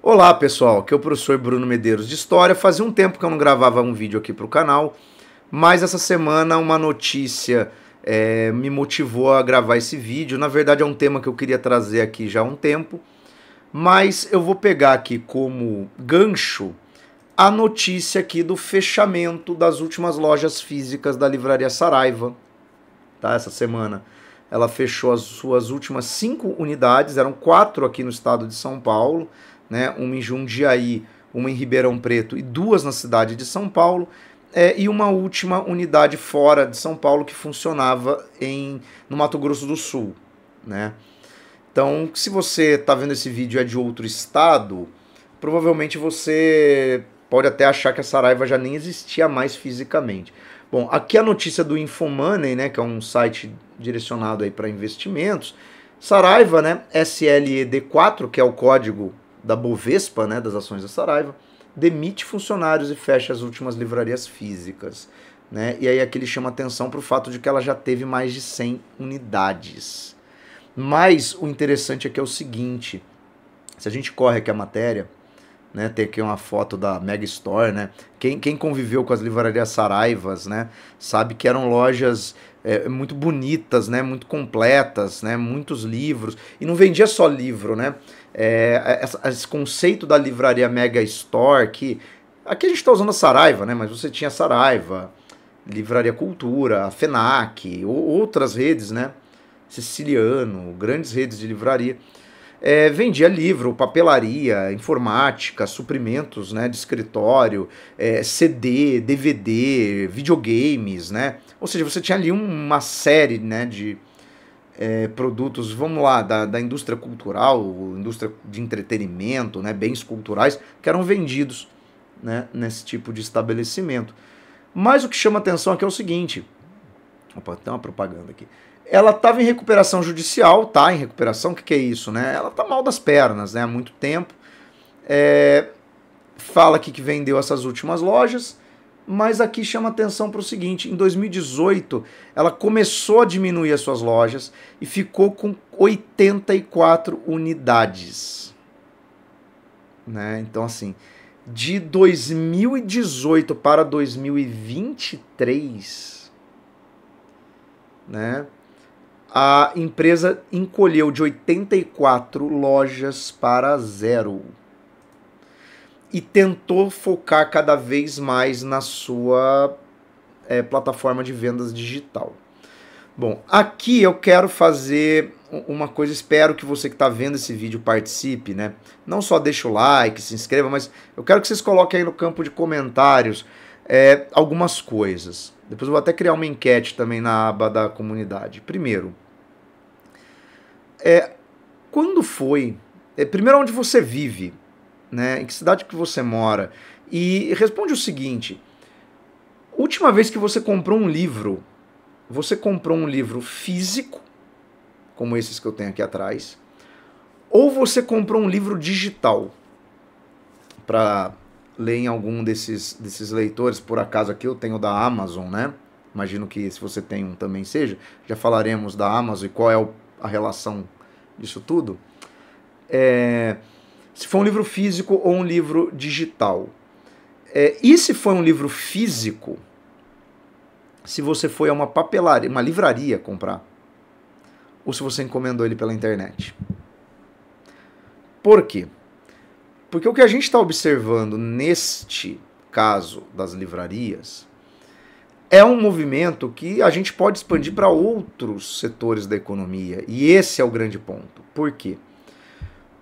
Olá pessoal, aqui é o professor Bruno Medeiros de História. Fazia um tempo que eu não gravava um vídeo aqui para o canal, mas essa semana uma notícia me motivou a gravar esse vídeo. Na verdade é um tema que eu queria trazer aqui já há um tempo, mas eu vou pegar aqui como gancho a notícia aqui do fechamento das últimas lojas físicas da Livraria Saraiva, tá? Essa semana ela fechou as suas últimas 5 unidades, eram 4 aqui no estado de São Paulo, né? Uma em Jundiaí, uma em Ribeirão Preto e 2 na cidade de São Paulo, e uma última unidade fora de São Paulo que funcionava no Mato Grosso do Sul, né? Então, se você está vendo esse vídeo é de outro estado, provavelmente você pode até achar que a Saraiva já nem existia mais fisicamente. Bom, aqui a notícia do Infomoney, né, que é um site direcionado aí para investimentos. Saraiva, né, SLED4, que é o código da Bovespa, né, das ações da Saraiva, demite funcionários e fecha as últimas livrarias físicas, né? E aí aqui ele chama atenção para o fato de que ela já teve mais de 100 unidades. Mas o interessante aqui é o seguinte, se a gente corre aqui a matéria, né, tem aqui uma foto da Mega Store, né? Quem conviveu com as livrarias Saraivas, né, sabe que eram lojas muito bonitas, né, muito completas, né, muitos livros, e não vendia só livro, né? Esse conceito da livraria Mega Store, que aqui a gente está usando a Saraiva, né, mas você tinha a Saraiva, Livraria Cultura, a FENAC, outras redes, né, Siciliano, grandes redes de livraria. Vendia livro, papelaria, informática, suprimentos, né, de escritório, CD, DVD, videogames, né? Ou seja, você tinha ali uma série, né, de produtos, vamos lá, da indústria cultural, indústria de entretenimento, né, bens culturais, que eram vendidos, né, nesse tipo de estabelecimento. Mas o que chama atenção aqui é o seguinte, opa, tem uma propaganda aqui. Ela estava em recuperação judicial, tá em recuperação, o que é isso, né? Ela tá mal das pernas, né, há muito tempo. Fala aqui que vendeu essas últimas lojas, mas aqui chama atenção para o seguinte, em 2018 ela começou a diminuir as suas lojas e ficou com 84 unidades. Né? Então assim, de 2018 para 2023, né? A empresa encolheu de 84 lojas para 0 e tentou focar cada vez mais na sua plataforma de vendas digital. Bom, aqui eu quero fazer uma coisa, espero que você que está vendo esse vídeo participe, né? Não só deixa o like, se inscreva, mas eu quero que vocês coloquem aí no campo de comentários algumas coisas. Depois eu vou até criar uma enquete também na aba da comunidade. Primeiro, quando foi? Primeiro, onde você vive, né? Em que cidade que você mora? E responde o seguinte: última vez que você comprou um livro, você comprou um livro físico, como esses que eu tenho aqui atrás, ou você comprou um livro digital para ler em algum desses leitores? Por acaso aqui eu tenho da Amazon, né? Imagino que se você tem um também seja. Já falaremos da Amazon e qual é a relação disso tudo. Se for um livro físico ou um livro digital. E se for um livro físico, se você foi a uma papelaria, uma livraria comprar, ou se você encomendou ele pela internet. Por quê? Porque o que a gente está observando neste caso das livrarias é um movimento que a gente pode expandir para outros setores da economia. E esse é o grande ponto. Por quê?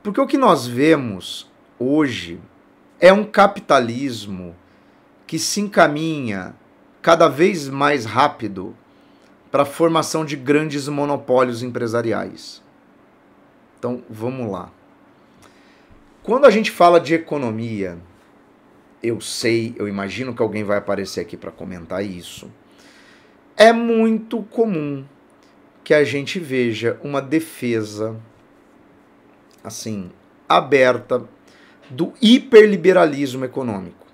Porque o que nós vemos hoje é um capitalismo que se encaminha cada vez mais rápido para a formação de grandes monopólios empresariais. Então, vamos lá. Quando a gente fala de economia, eu imagino que alguém vai aparecer aqui para comentar isso. É muito comum que a gente veja uma defesa, assim, aberta do hiperliberalismo econômico.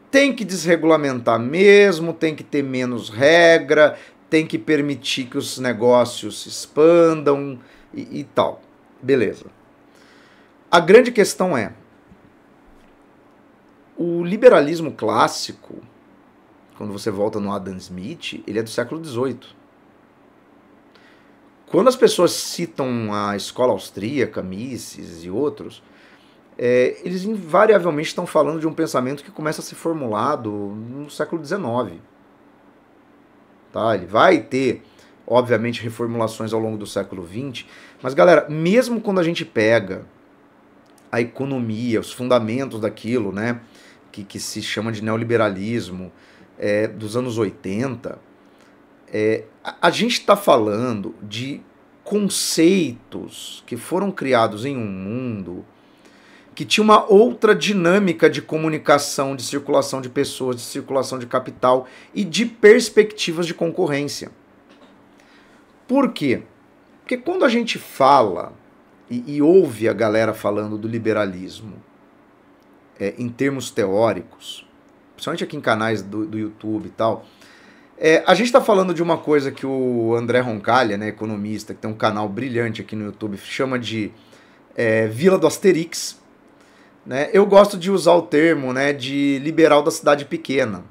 Tem que desregulamentar mesmo, tem que ter menos regra, tem que permitir que os negócios se expandam e tal. Beleza. A grande questão é, o liberalismo clássico, quando você volta no Adam Smith, ele é do século XVIII. Quando as pessoas citam a escola austríaca, Mises e outros, eles invariavelmente estão falando de um pensamento que começa a ser formulado no século XIX. Tá? Ele vai ter, obviamente, reformulações ao longo do século XX, mas, galera, mesmo quando a gente pega a economia, os fundamentos daquilo, né, que se chama de neoliberalismo, dos anos 80, a gente está falando de conceitos que foram criados em um mundo que tinha uma outra dinâmica de comunicação, de circulação de pessoas, de circulação de capital e de perspectivas de concorrência. Por quê? Porque quando a gente fala e ouve a galera falando do liberalismo em termos teóricos, principalmente aqui em canais do YouTube e tal, a gente está falando de uma coisa que o André Roncalha, né, economista, que tem um canal brilhante aqui no YouTube, chama de Vila do Asterix. Né? Eu gosto de usar o termo, né, de liberal da cidade pequena,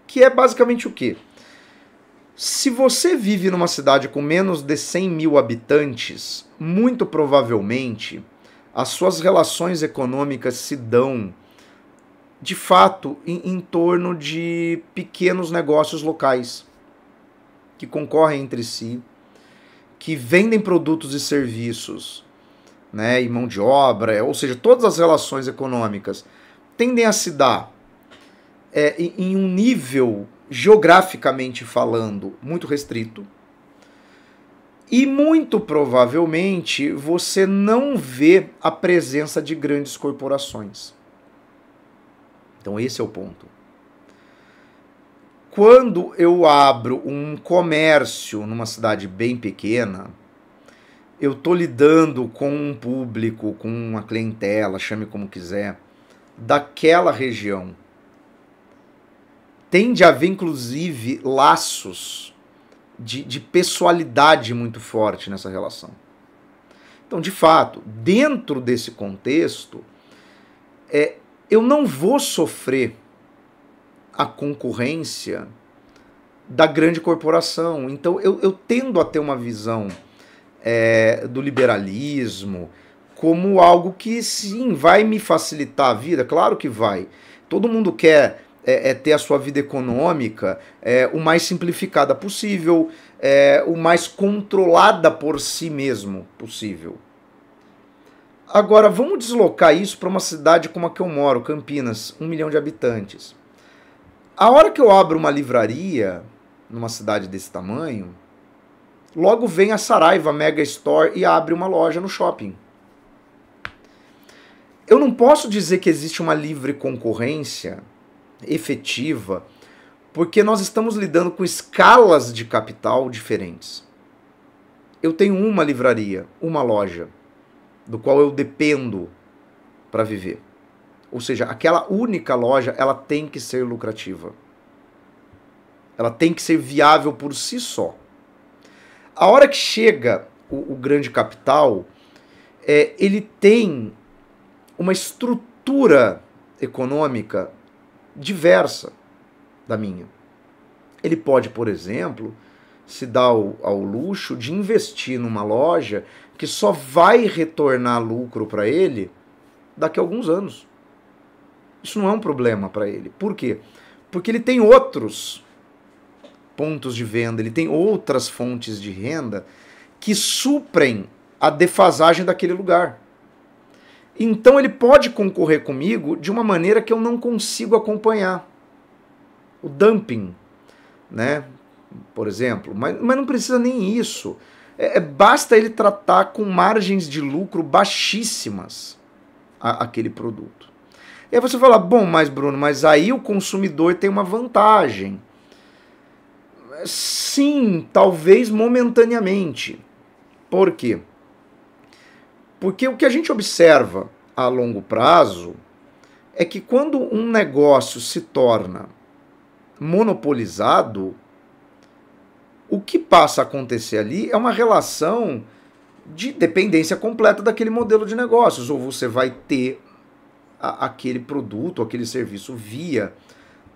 que é basicamente o quê? Se você vive numa cidade com menos de 100 mil habitantes, muito provavelmente as suas relações econômicas se dão, de fato, em torno de pequenos negócios locais, que concorrem entre si, que vendem produtos e serviços, né, e mão de obra, ou seja, todas as relações econômicas tendem a se dar em um nível, geograficamente falando, muito restrito, e muito provavelmente você não vê a presença de grandes corporações. Então esse é o ponto. Quando eu abro um comércio numa cidade bem pequena, eu estou lidando com um público, com uma clientela, chame como quiser, daquela região. Tende a haver, inclusive, laços de pessoalidade muito forte nessa relação. Então, de fato, dentro desse contexto, eu não vou sofrer a concorrência da grande corporação. Então, eu tendo a ter uma visão do liberalismo como algo que sim, vai me facilitar a vida, claro que vai. Todo mundo quer ter a sua vida econômica o mais simplificada possível, o mais controlada por si mesmo possível. Agora, vamos deslocar isso para uma cidade como a que eu moro, Campinas, 1 milhão de habitantes. A hora que eu abro uma livraria numa cidade desse tamanho, logo vem a Saraiva Mega Store e abre uma loja no shopping. Eu não posso dizer que existe uma livre concorrência efetiva, porque nós estamos lidando com escalas de capital diferentes. Eu tenho uma livraria, uma loja, do qual eu dependo para viver. Ou seja, aquela única loja, ela tem que ser lucrativa. Ela tem que ser viável por si só. A hora que chega o grande capital, ele tem uma estrutura econômica diversa da minha. Ele pode, por exemplo, se dar ao luxo de investir numa loja que só vai retornar lucro para ele daqui a alguns anos. Isso não é um problema para ele. Por quê? Porque ele tem outros pontos de venda, ele tem outras fontes de renda que suprem a defasagem daquele lugar. Então ele pode concorrer comigo de uma maneira que eu não consigo acompanhar. O dumping, né? Por exemplo. Mas não precisa nem isso. Basta ele tratar com margens de lucro baixíssimas aquele produto. E aí você fala, bom, mas Bruno, mas aí o consumidor tem uma vantagem. Sim, talvez momentaneamente. Por quê? Porque o que a gente observa a longo prazo é que quando um negócio se torna monopolizado, o que passa a acontecer ali é uma relação de dependência completa daquele modelo de negócios. Ou você vai ter aquele produto, aquele serviço via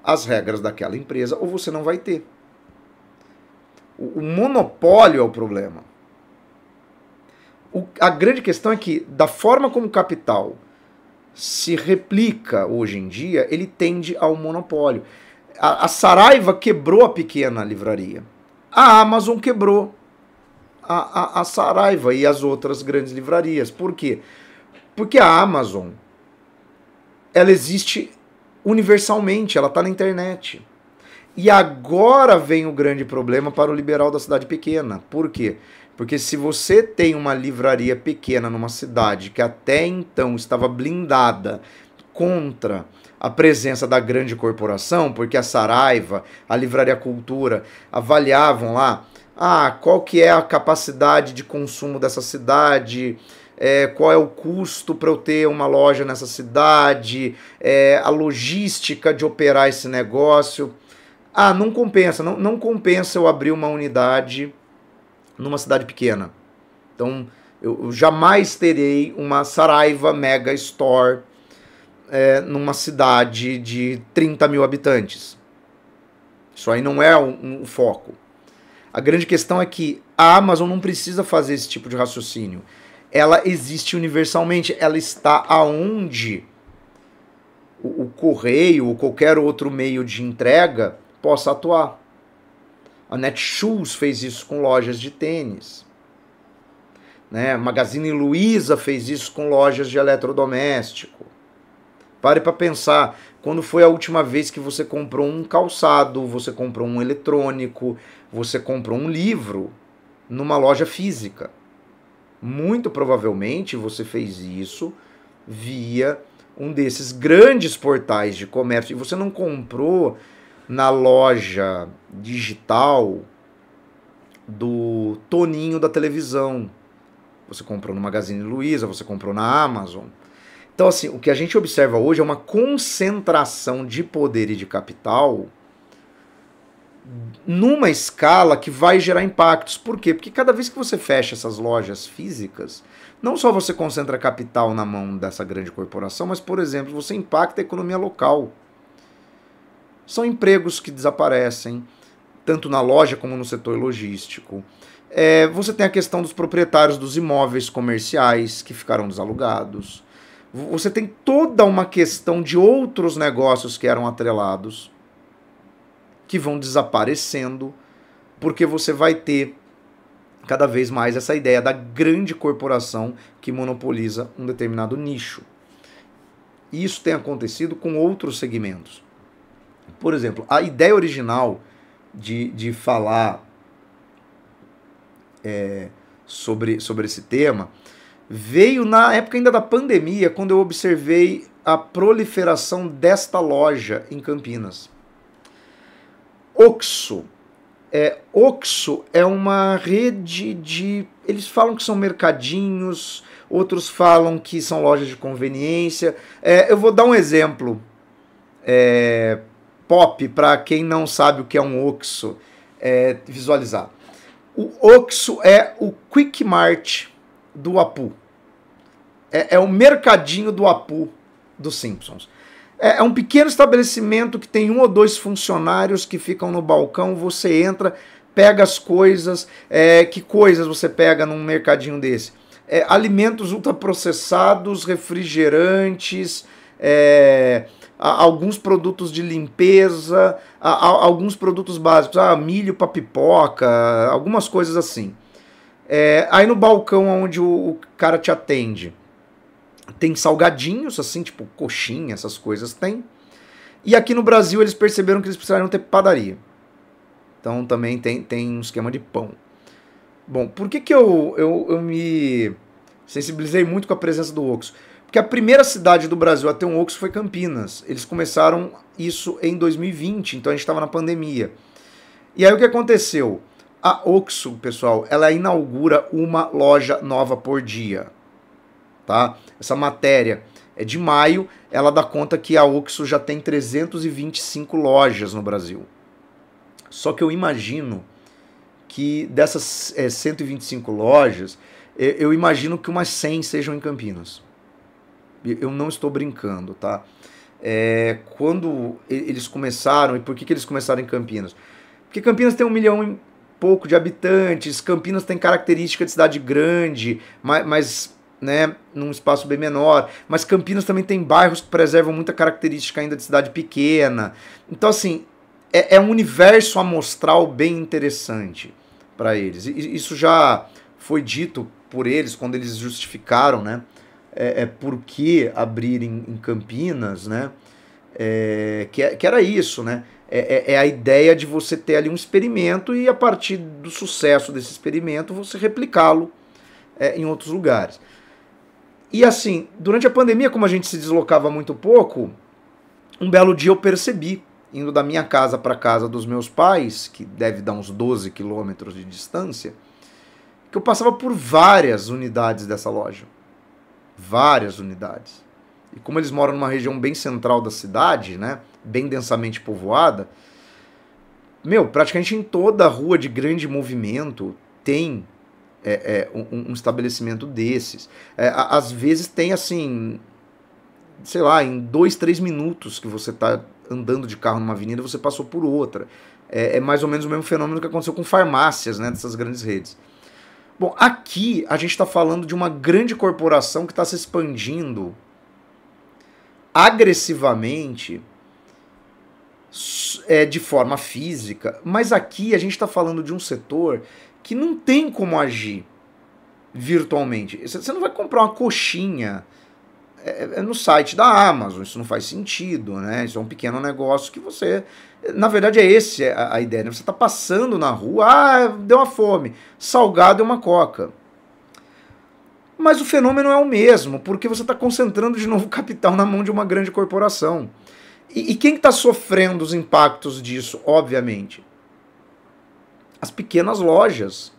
as regras daquela empresa, ou você não vai ter. O monopólio é o problema. A grande questão é que, da forma como o capital se replica hoje em dia, ele tende ao monopólio. A Saraiva quebrou a pequena livraria. A Amazon quebrou a Saraiva e as outras grandes livrarias. Por quê? Porque a Amazon, ela existe universalmente, ela está na internet. E agora vem o grande problema para o liberal da cidade pequena. Por quê? Porque se você tem uma livraria pequena numa cidade que até então estava blindada contra a presença da grande corporação, porque a Saraiva, a Livraria Cultura, avaliavam lá qual que é a capacidade de consumo dessa cidade, qual é o custo para eu ter uma loja nessa cidade, a logística de operar esse negócio. Não compensa, não compensa eu abrir uma unidade numa cidade pequena. Então, eu jamais terei uma Saraiva Mega Store numa cidade de 30 mil habitantes. Isso aí não é um foco. A grande questão é que a Amazon não precisa fazer esse tipo de raciocínio. Ela existe universalmente, ela está aonde o correio ou qualquer outro meio de entrega possa atuar. A Netshoes fez isso com lojas de tênis. Né? Magazine Luiza fez isso com lojas de eletrodoméstico. Pare para pensar, quando foi a última vez que você comprou um calçado, você comprou um eletrônico, você comprou um livro numa loja física? Muito provavelmente você fez isso via um desses grandes portais de comércio. E você não comprou na loja digital do Toninho da televisão. Você comprou no Magazine Luiza, você comprou na Amazon. Então, assim, o que a gente observa hoje é uma concentração de poder e de capital numa escala que vai gerar impactos. Por quê? Porque cada vez que você fecha essas lojas físicas, não só você concentra capital na mão dessa grande corporação, mas, por exemplo, você impacta a economia local. São empregos que desaparecem, tanto na loja como no setor logístico. Você tem a questão dos proprietários dos imóveis comerciais que ficaram desalugados. Você tem toda uma questão de outros negócios que eram atrelados, que vão desaparecendo, porque você vai ter cada vez mais essa ideia da grande corporação que monopoliza um determinado nicho. E isso tem acontecido com outros segmentos. Por exemplo, a ideia original de falar sobre esse tema veio na época ainda da pandemia, quando eu observei a proliferação desta loja em Campinas. Oxxo. Oxxo é uma rede de... Eles falam que são mercadinhos, outros falam que são lojas de conveniência. Eu vou dar um exemplo pop para quem não sabe o que é um Oxxo visualizar. O Oxxo é o Quick Mart do Apu. É o mercadinho do Apu dos Simpsons. É um pequeno estabelecimento que tem 1 ou 2 funcionários que ficam no balcão, você entra, pega as coisas. Que coisas você pega num mercadinho desse? Alimentos ultraprocessados, refrigerantes, alguns produtos de limpeza, alguns produtos básicos, milho para pipoca, algumas coisas assim. Aí no balcão onde o cara te atende, tem salgadinhos, assim, tipo coxinha, essas coisas tem. E aqui no Brasil eles perceberam que eles precisariam ter padaria. Então também tem um esquema de pão. Bom, por que eu me sensibilizei muito com a presença do Oxxo? Porque a primeira cidade do Brasil a ter um Oxxo foi Campinas. Eles começaram isso em 2020, então a gente estava na pandemia. E aí o que aconteceu? A Oxxo, pessoal, ela inaugura uma loja nova por dia. Tá? Essa matéria é de maio, ela dá conta que a Oxxo já tem 325 lojas no Brasil. Só que eu imagino que dessas 125 lojas, eu imagino que umas 100 sejam em Campinas. Eu não estou brincando, tá? Quando eles começaram, e por que eles começaram em Campinas? Porque Campinas tem 1 milhão e pouco de habitantes, Campinas tem característica de cidade grande, mas né, num espaço bem menor, mas Campinas também tem bairros que preservam muita característica ainda de cidade pequena. Então, assim, é um universo amostral bem interessante para eles. Isso já foi dito por eles quando eles justificaram, né, por que abrir em Campinas, né, que era isso, né, a ideia de você ter ali um experimento e a partir do sucesso desse experimento você replicá-lo em outros lugares. E assim, durante a pandemia, como a gente se deslocava muito pouco, um belo dia eu percebi, indo da minha casa para a casa dos meus pais, que deve dar uns 12 quilômetros de distância, que eu passava por várias unidades dessa loja. Várias unidades. E como eles moram numa região bem central da cidade, né, bem densamente povoada, praticamente em toda a rua de grande movimento tem um estabelecimento desses. Às vezes tem assim, sei lá, em 2, 3 minutos que você está andando de carro numa avenida, você passou por outra. É mais ou menos o mesmo fenômeno que aconteceu com farmácias, né, dessas grandes redes. Bom, aqui a gente está falando de uma grande corporação que está se expandindo agressivamente de forma física, mas aqui a gente está falando de um setor que não tem como agir virtualmente. Você não vai comprar uma coxinha no site da Amazon, isso não faz sentido, né? Isso é um pequeno negócio que você... Na verdade é esse a ideia, né? Você está passando na rua, deu uma fome, salgado é uma coca. Mas o fenômeno é o mesmo, porque você está concentrando de novo capital na mão de uma grande corporação. E quem está sofrendo os impactos disso, obviamente? As pequenas lojas,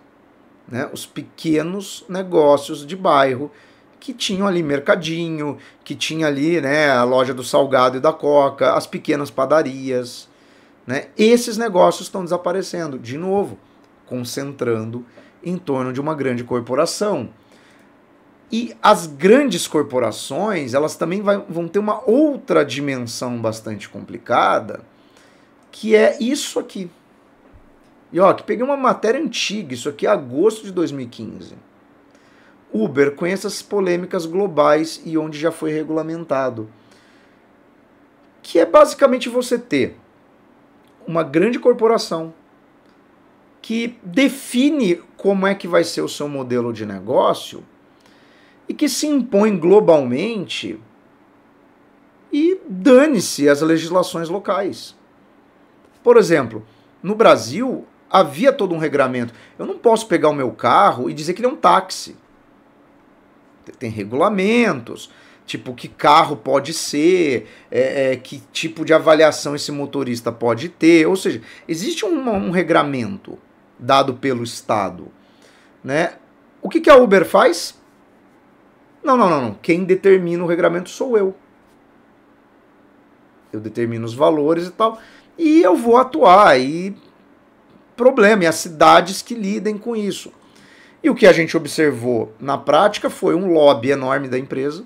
né? Os pequenos negócios de bairro que tinham ali mercadinho, que tinha ali, né, a loja do salgado e da coca, as pequenas padarias, né? Esses negócios estão desaparecendo, de novo, concentrando em torno de uma grande corporação. E as grandes corporações, elas também vão ter uma outra dimensão bastante complicada, que é isso aqui. E ó, que peguei uma matéria antiga, isso aqui é agosto de 2015. Uber com essas polêmicas globais e onde já foi regulamentado. Que é basicamente você ter uma grande corporação que define como é que vai ser o seu modelo de negócio e que se impõe globalmente e dane-se as legislações locais. Por exemplo, no Brasil havia todo um regramento. Eu não posso pegar o meu carro e dizer que ele é um táxi. Tem regulamentos, tipo que carro pode ser, que tipo de avaliação esse motorista pode ter. Ou seja, existe um regramento dado pelo Estado, né? O que a Uber faz? Não. Quem determina o regramento sou eu. Eu determino os valores e tal, e eu vou atuar. E problema, e as cidades que lidem com isso. E o que a gente observou na prática foi um lobby enorme da empresa.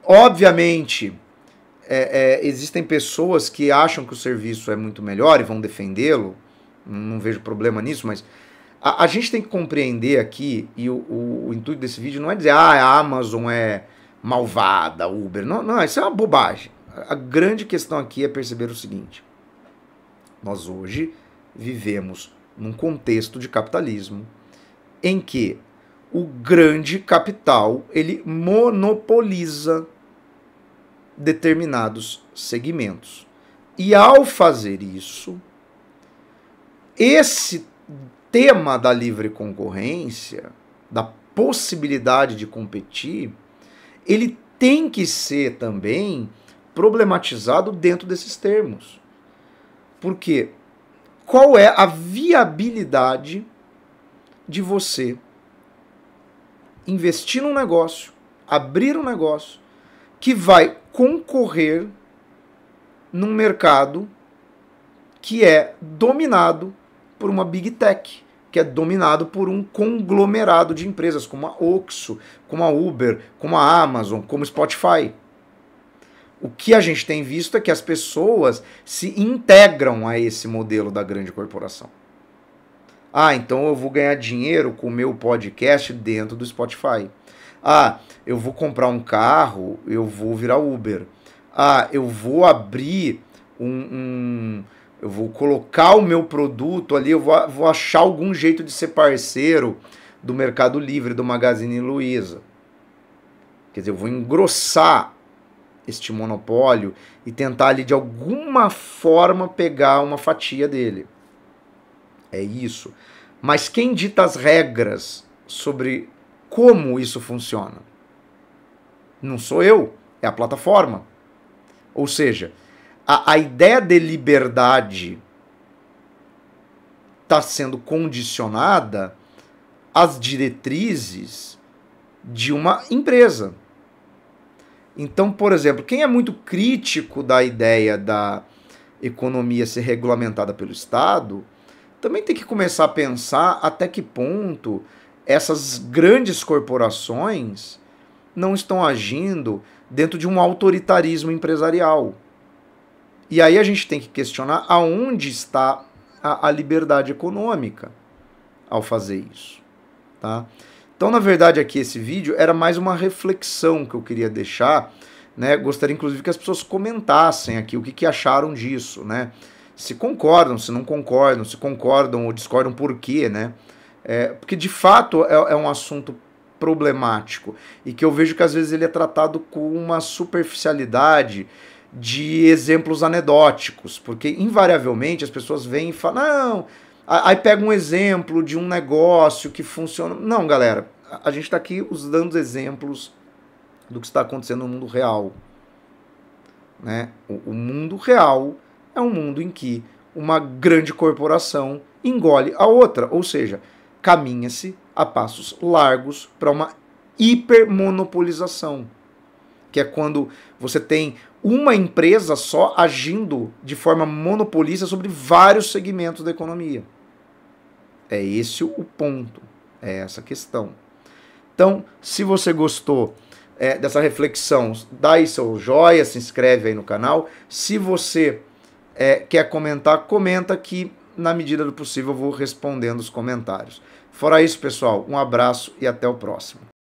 Obviamente, existem pessoas que acham que o serviço é muito melhor e vão defendê-lo. Não vejo problema nisso, mas a gente tem que compreender aqui, e o intuito desse vídeo não é dizer a Amazon é malvada, a Uber. Não, isso é uma bobagem. A grande questão aqui é perceber o seguinte. Nós hoje vivemos num contexto de capitalismo em que o grande capital ele monopoliza determinados segmentos. E ao fazer isso, esse tema da livre concorrência, da possibilidade de competir, ele tem que ser também problematizado dentro desses termos. Porque qual é a viabilidade de você investir num negócio, abrir um negócio que vai concorrer num mercado que é dominado por uma Big Tech, que é dominado por um conglomerado de empresas, como a Oxxo, como a Uber, como a Amazon, como o Spotify. O que a gente tem visto é que as pessoas se integram a esse modelo da grande corporação. Ah, então eu vou ganhar dinheiro com o meu podcast dentro do Spotify. Ah, eu vou comprar um carro, eu vou virar Uber. Ah, eu vou abrir eu vou colocar o meu produto ali, eu vou achar algum jeito de ser parceiro do Mercado Livre, do Magazine Luiza. Quer dizer, eu vou engrossar este monopólio e tentar ali de alguma forma pegar uma fatia dele. É isso. Mas quem dita as regras sobre como isso funciona? Não sou eu, é a plataforma. Ou seja, a ideia de liberdade está sendo condicionada às diretrizes de uma empresa. Então, por exemplo, quem é muito crítico da ideia da economia ser regulamentada pelo Estado, também tem que começar a pensar até que ponto essas grandes corporações não estão agindo dentro de um autoritarismo empresarial. E aí a gente tem que questionar aonde está a liberdade econômica ao fazer isso, tá? Então, na verdade, aqui esse vídeo era mais uma reflexão que eu queria deixar, né? Gostaria, inclusive, que as pessoas comentassem aqui o que acharam disso, né? Se concordam, se não concordam, se concordam ou discordam por quê, né? Porque, de fato, é um assunto problemático e que eu vejo que, às vezes, ele é tratado com uma superficialidade de exemplos anedóticos, porque, invariavelmente, as pessoas vêm e falam, não... Aí pega um exemplo de um negócio que funciona. Não, galera, a gente está aqui usando exemplos do que está acontecendo no mundo real. Né? O mundo real é um mundo em que uma grande corporação engole a outra, ou seja, caminha-se a passos largos para uma hipermonopolização, que é quando você tem uma empresa só agindo de forma monopolista sobre vários segmentos da economia. É esse o ponto, é essa a questão. Então, se você gostou dessa reflexão, dá aí seu joia, se inscreve aí no canal. Se você quer comentar, comenta que na medida do possível eu vou respondendo os comentários. Fora isso, pessoal, um abraço e até o próximo.